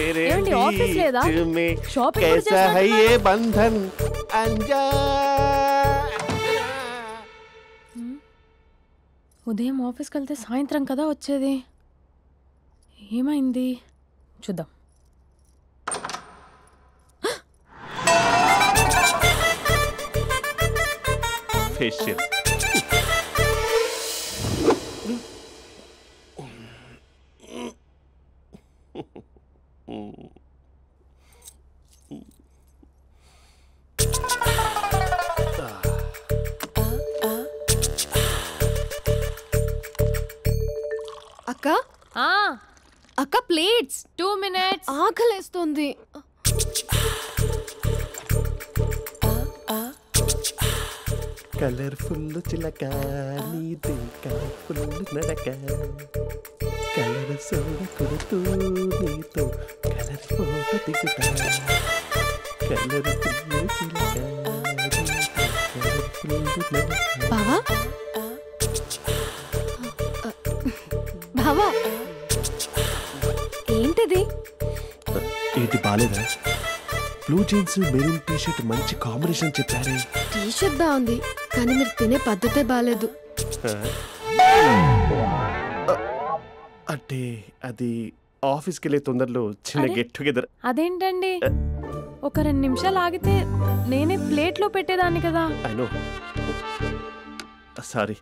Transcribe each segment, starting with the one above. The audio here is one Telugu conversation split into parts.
ఏమండి ఆఫీస్ లేదా? షాపింగ్ कैसा है ये बंधन अंजा ఉదయం ఆఫీస్కి వెళ్తే సాయంత్రం కదా వచ్చేది. ఏమైంది చూద్దాం. ఫేషియల్ అక్క అక్క ప్లేట్స్ 2 minutes. ఆకలేస్తుంది. కలర్ఫుల్ చిలక నీదే కలర్ఫుల్ నడక కలర్ సోడ కొడుతూ నీతో కలర్ ఫోటో దిగుతా కలర్ఫుల్ చిలక బావా బావా ఏంటిది? ఏంటి బాలేదా? బ్లూ జీన్స్ మెరూన్ టీషర్ట్ మంచి కాంబినేషన్ చెప్పారే. టీషర్ట్ బాగుంది కానీ మీరు తినే పద్ధతే బాలేదు. అంటే అది ఆఫీస్కి వెళ్ళే తొందరలో చిన్న గెట్ టుగెదర్. అదేంటండి ఒక 2 నిమిషాలు ఆగితే నేనే ప్లేట్లో పెట్టేదాన్ని కదా. I know sorry.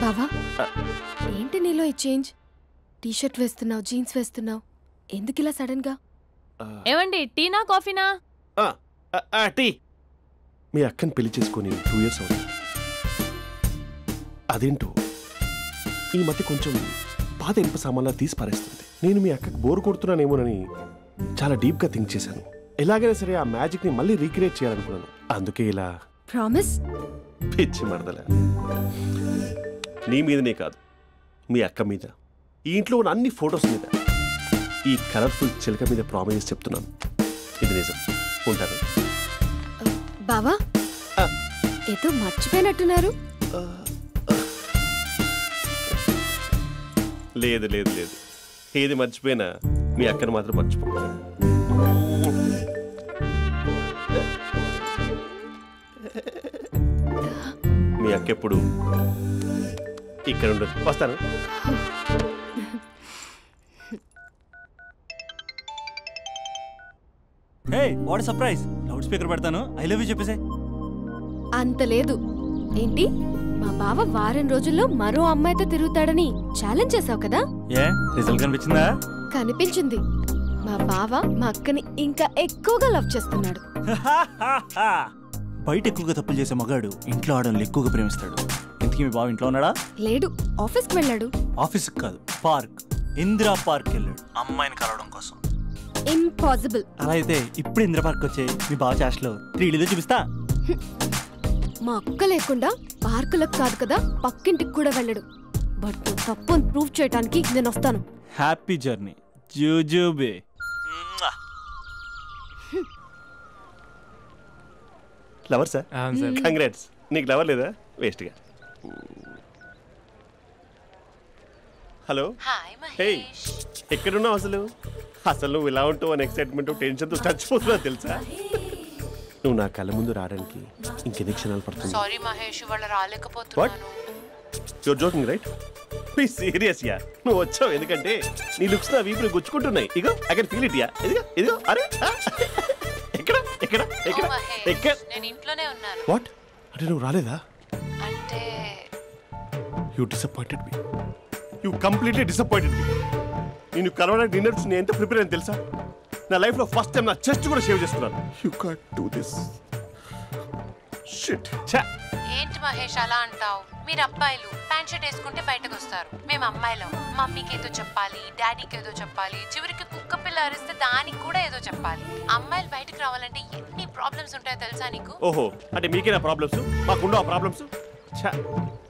బావా ఏంటి నీలో ఈ చేంజ్? టీషర్ట్ వేస్తున్నావు, జీన్స్ వేస్తున్నావు, ఎందుకు ఇలా సడన్ గా? ఏమండి టీనా కాఫీనా? టీ. మీ అక్కని పెళ్లి చేసుకొని 2 years అవుతుంది. అదేంటో ఈ మధ్య కొంచెం పాత ఇనుప సామాన్లా తీసి పారేస్తుంది. నేను మీ అక్కకు బోర్ కొడుతున్నానేమోనని చాలా డీప్గా థింక్ చేశాను. ఎలాగైనా సరే ఆ మ్యాజిక్ని మళ్ళీ రీక్రియేట్ చేయాలనుకున్నాను. అందుకే ఇలా. ప్రామిస్? పిచ్చి మరదల, నీ మీదనే కాదు మీ అక్క మీద, ఈ ఇంట్లో ఉన్న అన్ని ఫొటోస్ మీద, ఈ కలర్ఫుల్ చిలక మీద ప్రామిస్ చెప్తున్నాను. ఇది నిజం. ఉంటాను. బావా ఏదో మర్చిపోయినట్టున్నారు. లేదు లేదు లేదు, ఏది మర్చిపోయినా మీ అక్కను మాత్రం మర్చిపో. మీ అక్క ఎప్పుడు ఇక్కడ ఉండదు. వస్తాను. Hey what surprise. Loud speaker పెడతాను, ఐ లవ్ యూ చెప్పేసే. అంత లేదు. ఏంటి మా బావ వారం రోజుల్లో మరో అమ్మాయితో తిరుగుతాడని ఛాలెంజ్ చేసావు కదా? ఏ రిజల్ట్ కనిపించిందా? కనిపించింది. మా బావ మా అక్కని ఇంకా ఎక్కువగా లవ్ చేస్తున్నాడు. బయట ఎక్కువగా తప్పులు చేసే మగాడు ఇంట్లో ఆడవాళ్ళు ఎక్కువగా ప్రేమిస్తాడు. ఇంతకీ మీ బావ ఇంట్లో ఉన్నాడా? లేడు, ఆఫీస్కి వెళ్ళాడు. ఆఫీస్కి కాదు, పార్క్, ఇందిరా పార్క్ వెళ్ళాడు అమ్మాయిని కలవడం కోసం. ఇంపాసిబుల్. అలా అయితే ఇప్పుడు ఇందిరా పార్క్ వచ్చే మీ బావ చాష్లో 3Dలో చూపిస్తా. మా అక్క లేకుండా పార్కులకు కాదు కదా పక్కింటికి కూడా వెళ్ళడు. బట్ తప్పు అని ప్రూవ్ చేయడానికి నేను వస్తాను. హ్యాపీ జర్నీ జూజూబే. Lover sir? కంగ్రాట్స్. నీకు లవర్ లేదా? వేస్ట్గా. హలో. హే, ఎక్కడున్నావు అసలు? అసలు నువ్వు ఇలా ఉంటావు అని ఎక్సైట్మెంట్ టెన్షన్తో చచ్చిపోతున్నావు తెలుసా? నువ్వు నా కళ్ళ ముందు రావడానికి ఇంకెన్ని క్షణాలు పడుతుంది? సారీ మహేష్, వాళ్ళు రాలేకపోతున్నాను. Your joking right? Please serious yeah. నువ్వు వచ్చావు ఎందుకంటే నీ లుక్స్ నా వీపుని గుచ్చుకుంటున్నాయి. ఇగో I can feel it yeah. ఇదిగో ఇదిగో. అరే ఎక్కడ ఎక్కడ ఎక్కడ ఎక్కడ? నేను ఇంట్లోనే ఉన్నాను. వాట్ అంటే నువ్వు రాలేదా? అంటే you disappointed me. You completely disappointed me. నేను కలవడానికి డిన్నర్స్ నేను ఎంత ప్రిపేర్ అని తెలుసా? నా లైఫ్లో ఫస్ట్ టైం నా చెస్ట్ కూడా షేవ్ చేసుకున్నాను. You can't do this. Shit. ఏంటి మహేష్ అలా అంటావు? మీరు అబ్బాయిలు ప్యాంట్ షర్ట్ వేసుకుంటే బయటకు వస్తారు. మేము అమ్మాయిలం. మమ్మీకి ఏదో చెప్పాలి, డాడీకి ఏదో చెప్పాలి, చివరికి కుక్క పిల్ల అరిస్తే దానికి కూడా ఏదో చెప్పాలి. అమ్మాయిలు బయటకు రావాలంటే ఎన్ని ప్రాబ్లమ్స్ ఉంటాయో తెలుసా నీకు? ఓహో, అంటే మీకేనా ప్రాబ్లమ్స్? మాకుండా ప్రాబ్లమ్స్?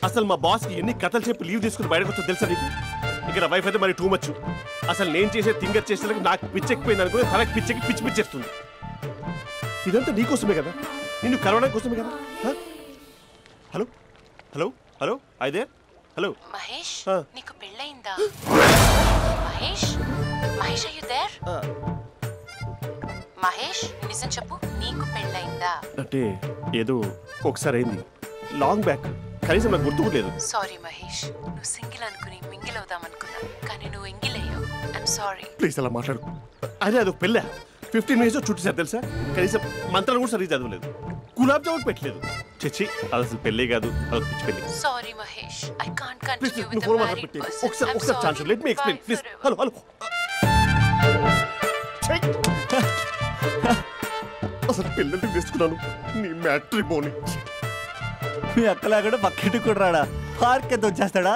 అసలు మా బాస్కి ఎన్ని కథలు చెప్పి లీవ్ తీసుకుని బయటకు వచ్చో తెలుసా నీకు? ఇక్కడ వైఫ్ అయితే మరి టూ మచ్. అసలు నేను చేసే థింగర్ చేసేందుకు నాకు పిచ్చెక్కిపోయింది అనుకుని తనకి పిచ్చెక్కి పిచ్చి పిచ్చేస్తుంది. ఇదంతా నీకోసమే కదా, నిన్ను కరోనా కోసమే కదా. Hello hello hello, I there? Hello Mahesh ఆ. నీకు పెళ్ళయిందా? Mahesh Mahesh are you there? Mahesh నిజం చెప్పు, నీకు పెళ్ళయిందా? అంటే ఏదో ఒకసారి అయింది, లాంగ్ బ్యాక్, కనీసం నాకు గుర్తు కూడా లేదు. సారీ మహేష్, నువ్వు సింగిల్ అనుకుని మింగిల్ అవుదాం అనుకున్నా, కానీ నువ్వు ఎంగిల్ అయ్యావు. I'm sorry. ప్లీజ్ అలా మాట్లాడు. అదే అదొక పెళ్ళా, 15 మినిట్స్ చుట్టూ సార్ తెలుసా, కనీసం మంత్రాలు కూడా సరిగ్గా చదవలేదు, గులాబ్ జామున్ పెట్టలేదు. చచ్చి అది అసలు పెళ్ళే కాదు, అదొక పిచ్చి పెళ్ళి. Sorry Mahesh, I can't please continue నువ్వు విత్ ద ఫోన్ మ్యారీడ్ మాట్లాడి పర్సన్. ఒకసారి chance let me explain please. Hello hello అసలు పెళ్ళంటే తీసుకున్నాను నీ మ్యాట్రీ బోని. మీ అక్కలాగడ బకెట్ కూడా రాడా, పార్క్ ఎంత వచ్చేస్తాడా?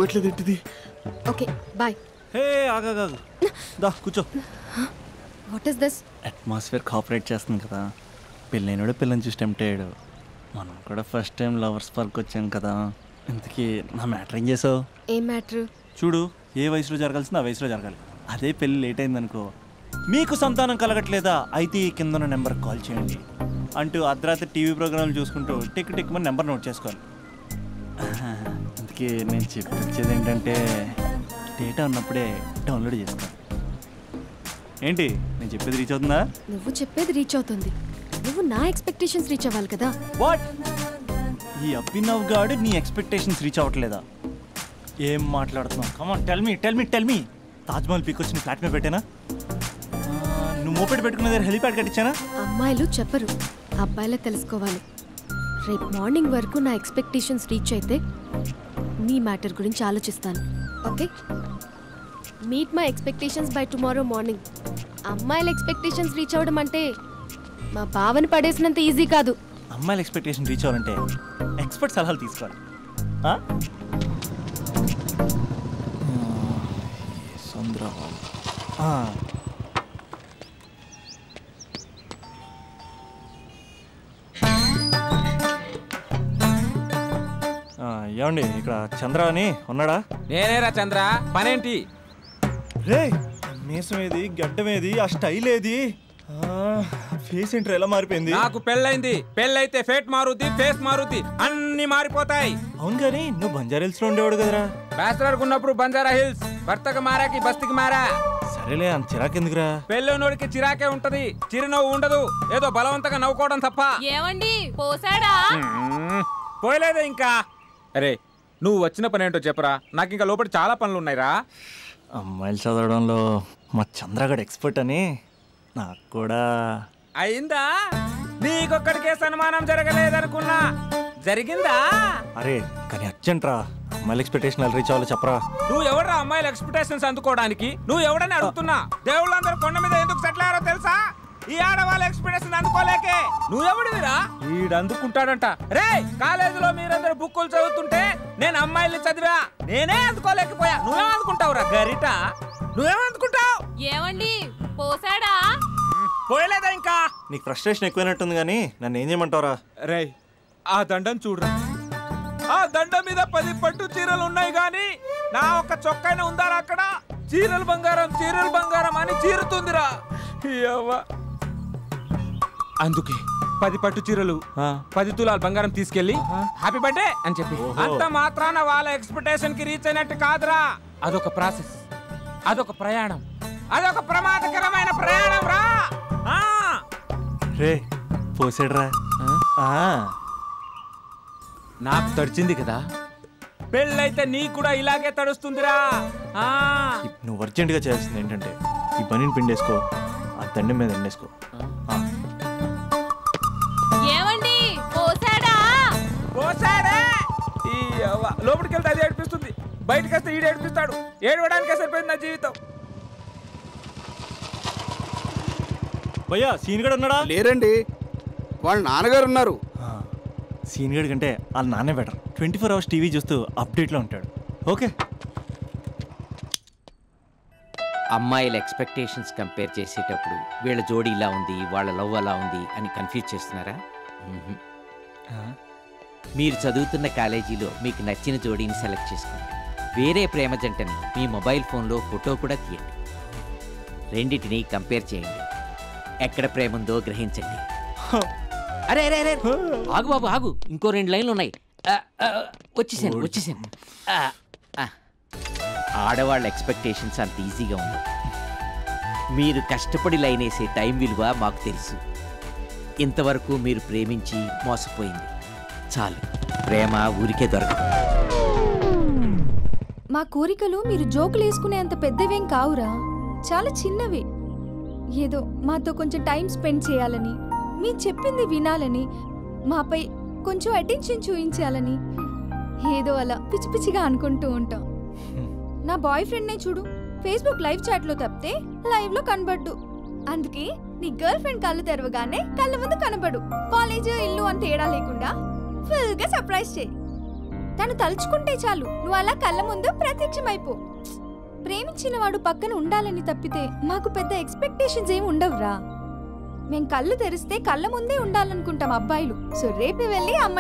ఎట్లేదేంటిది? Okay bye. హే ఆగా దా కూర్చో. What is this? Atmosphere cooperate చేస్తుంది కదా, పెళ్ళైనడు పిల్లని చూసి టెంప్ట్ అయ్యాడు. మనం కూడా ఫస్ట్ టైం లవర్స్ పార్క్ వచ్చాం కదా. ఇంతకీ నా మ్యాటర్ ఏం చేసావు? ఏం మ్యాటర్? చూడు, ఏ వయసులో జరగాల్సిందో ఆ వయసులో జరగాలి. అదే పెళ్ళి లేట్ అయిందనుకో, మీకు సంతానం కలగట్లేదా అయితే ఈ కింద ఉన్న నెంబర్కి కాల్ చేయండి అంటూ అర్ధరాత్రి టీవీ ప్రోగ్రాంలు చూసుకుంటూ టిక్ టిక్ మన నెంబర్ నోట్ చేసుకోవాలి. అందుకే నేను చెప్పించేది ఏంటంటే డేటా ఉన్నప్పుడే డౌన్లోడ్ చేసుకోవాలి. ఏంటి నేను చెప్పేది రీచ్ అవుతుందా? నువ్వు చెప్పేది రీచ్ అవుతుంది, నువ్వు నా ఎక్స్పెక్టేషన్స్ రీచ్ అవ్వాలి కదా. వాట్? ఈ అభినవ్ గాడు నీ ఎక్స్పెక్టేషన్స్ రీచ్ అవ్వట్లేదా? ఏం మాట్లాడుతున్నావు? Come on tell me. Taj Mahal peak వచ్చి నీ ఫ్లాట్ మీద పెట్టానా? నువ్వు మోపెట్ పెట్టుకునే దగ్గర హెలిప్యాడ్ కట్టించానా? అమ్మాయిలు చెప్పరు, అబ్బాయిలే తెలుసుకోవాలి. రేపు మార్నింగ్ వరకు నా ఎక్స్పెక్టేషన్స్ రీచ్ అయితే నీ మ్యాటర్ గురించి ఆలోచిస్తాను. Okay, meet my expectations by tomorrow morning. అమ్మాయిల ఎక్స్పెక్టేషన్స్ రీచ్ అవ్వడం అంటే మా బావని పడేసినంత ఈజీ కాదు. అమ్మాయిల ఎక్స్పెక్టేషన్ రీచ్ అవ్వాలంటే ఎక్స్పర్ట్ సలహాలు తీసుకోవాలి. ఏమండి ఇక్కడ చంద్ర అని ఉన్నాడా? నేనేరా చంద్ర, పనేంటి? రే మీసం ఏది, గడ్డం ఏది, ఆ స్టైల్ ఏది, ఫేస్ ఏంట్రా ఎలా మారిపోయింది? నాకు పెళ్ళైంది, పెళ్ళైతే ఫేట్ మారుద్ది, ఫేస్ మారుద్ది, అన్ని మారిపోతాయి. అవును కానీ నువ్వు బంజారా హిల్స్ లో ఉండేవాడు కదరా? బ్యాచిలర్ ఉన్నప్పుడు బంజారా హిల్స్, భర్తకు మారాకి బస్తికి మారా. సరేలే అంత చిరాకెందుకురా? పెళ్ళోనోడికి చిరాకే ఉంటది, చిరునవ్వు ఉండదు, ఏదో బలవంతంగా నవ్వుకోవడం తప్ప. ఏమండి పోసాడా? పోయలేదే ఇంకా. అరే నువ్వు వచ్చిన పని ఏంటో చెప్పరా, నాకు ఇంకా లోపల చాలా పనులు ఉన్నాయిరా. అమ్మాయిలు చదవడంలో మా చంద్రగడ్ ఎక్స్పర్ట్ అని నాకు కూడా అయిందా? నీకొక్కడికే సన్మానం జరగలేదనుకున్నా, జరిగిందా? అరే కానీ అర్జెంట్ రా, అమ్మాయిల ఎక్స్పెక్టేషన్ రీచ్ అవ్వాలో చెప్పరా. నువ్వు ఎవడరా అమ్మాయిల ఎక్స్పెక్టేషన్స్ అందుకోవడానికి? నువ్వు ఎవడని అడుగుతున్నా. దేవుళ్ళందరూ కొండ మీద ఎందుకు సెటిల్ అయ్యారో తెలుసా? ఈ ఆడవాళ్ళ ఎక్స్పెక్టేషన్ అందుకోలేకే. నువ్వెవడివిరా? ఈడు అందుకుంటాడంట. రే కాలేజీలో మీరందరూ బుక్కులు చదువుతుంటే నేను అమ్మాయిల్ని చదివా, నేనే అందుకోలేకపోయా. నువ్వేం అందుకుంటావురా గరిట? నువ్వేం అందుకుంటావు? ఏమండి పోసాడా? పోయలేదా ఇంకా? నీకు ఫ్రస్ట్రేషన్ ఎక్కువైనట్టుంది కానీ నన్ను ఏం చేయమంటావురా? రే ఆ దండం చూడరా, ఆ దండం మీద 10 పట్టు చీరలు ఉన్నాయి గాని నా ఒక్క చొక్కానే ఉందారా అక్కడ? చీరలు బంగారం అని చీరుతుందిరా. అందుకే 10 పట్టు చీరలు 10 తులాల బంగారం తీసుకెళ్లి హ్యాపీ బర్త్డే అని చెప్పి. అంత మాత్రాన వాళ్ళ ఎక్స్పెక్టేషన్ కి రీచ్ అయినట్టు కాదురా. అదొక ప్రాసెస్, అదొక ప్రయాణం, అదొక ప్రమాదకరమైన ప్రయాణం రా. రే పోసాడురా. నాకు తడిచింది కదా, పెళ్ళైతే నీ కూడా ఇలాగే తడుస్తుందిరా. నువ్వు అర్జెంటుగా చేయాల్సింది ఏంటంటే ఈ పనిని పిండేసుకో, ఆ దండం మీద ఎండేసుకో. ఏమండి పోసాడా? పోసాడే. ఈ లోపలికి వెళ్తే అది ఏడిపిస్తుంది, బయటకు వస్తే ఈడు ఏడిపిస్తాడు. ఏడవడానికే సరిపోయింది నా జీవితం. భయ్యా సీన్ గడ్ ఉన్నాడా? లేరండి, వాళ్ళ నాన్నగారు ఉన్నారు. సీన్ గడ్ కంటే వాళ్ళ నాన్నే బెటర్. 24 hours టీవీ చూస్తూ అప్డేట్లో ఉంటాడు. ఓకే, అమ్మాయిల ఎక్స్పెక్టేషన్స్ కంపేర్ చేసేటప్పుడు వీళ్ళ జోడి ఇలా ఉంది, వాళ్ళ లవ్ అలా ఉంది అని కన్ఫ్యూజ్ చేస్తున్నారా? మీరు చదువుతున్న కాలేజీలో మీకు నచ్చిన జోడీని సెలెక్ట్ చేసుకోండి. వేరే ప్రేమ జంటని మీ మొబైల్ ఫోన్లో ఫోటో కూడా తీయండి. రెండింటిని కంపేర్ చేయండి. ఎక్కడ ప్రేమ ఉందో గ్రహించండి. అరే అరే అరే ఆగు బాబు ఆగు, ఇంకో 2 లైన్లు ఉన్నాయి. వచ్చేసాను. ఆడవాళ్ళ ఎక్స్పెక్టేషన్స్ అంత ఈజీగా ఉంది. మీరు కష్టపడి లైన్ వేసే టైం విలువ మాకు తెలుసు. ఇంతవరకు మీరు ప్రేమించి మోసపోయింది చాలు. ప్రేమ ఊరికే దొరకదు. మా కోరికలు మీరు జోకులు వేసుకునేంత పెద్దవేం కావురా, చాలా చిన్నవి. ఏదో మాతో కొంచెం టైం స్పెండ్ చేయాలని, మీ చెప్పింది వినాలని, మాపై కొంచెం అటెన్షన్ చూపించాలని ఏదో అలా పిచ్చి పిచ్చిగా అనుకుంటూ ఉంటాం. నా బాయ్ ఫ్రెండ్నే చూడు, ఫేస్బుక్ లైవ్ చాట్లో తప్పితే లైవ్లో కనబడ్డు. అందుకే నీ గర్ల్ ఫ్రెండ్ కళ్ళు తెరవగానే కళ్ళ ముందు కనబడు. కాలేజ్ ఇల్లు అని తేడా లేకుండా ఫుల్గా సర్ప్రైజ్ చేయి. తను తలుచుకుంటే చాలు నువ్వు అలా కళ్ళ ముందు ప్రత్యక్షమైపో. ప్రేమించిన వాడు పక్కన ఉండాలని తప్పితే మాకు పెద్ద ఎక్స్పెక్టేషన్స్ ఏమి ఉండవురా. మేం కళ్ళు తెరిస్తే కళ్ళ ముందే ఉండాలనుకుంటాం అబ్బాయిలు. సో రేపు వెళ్ళి అమ్మాయి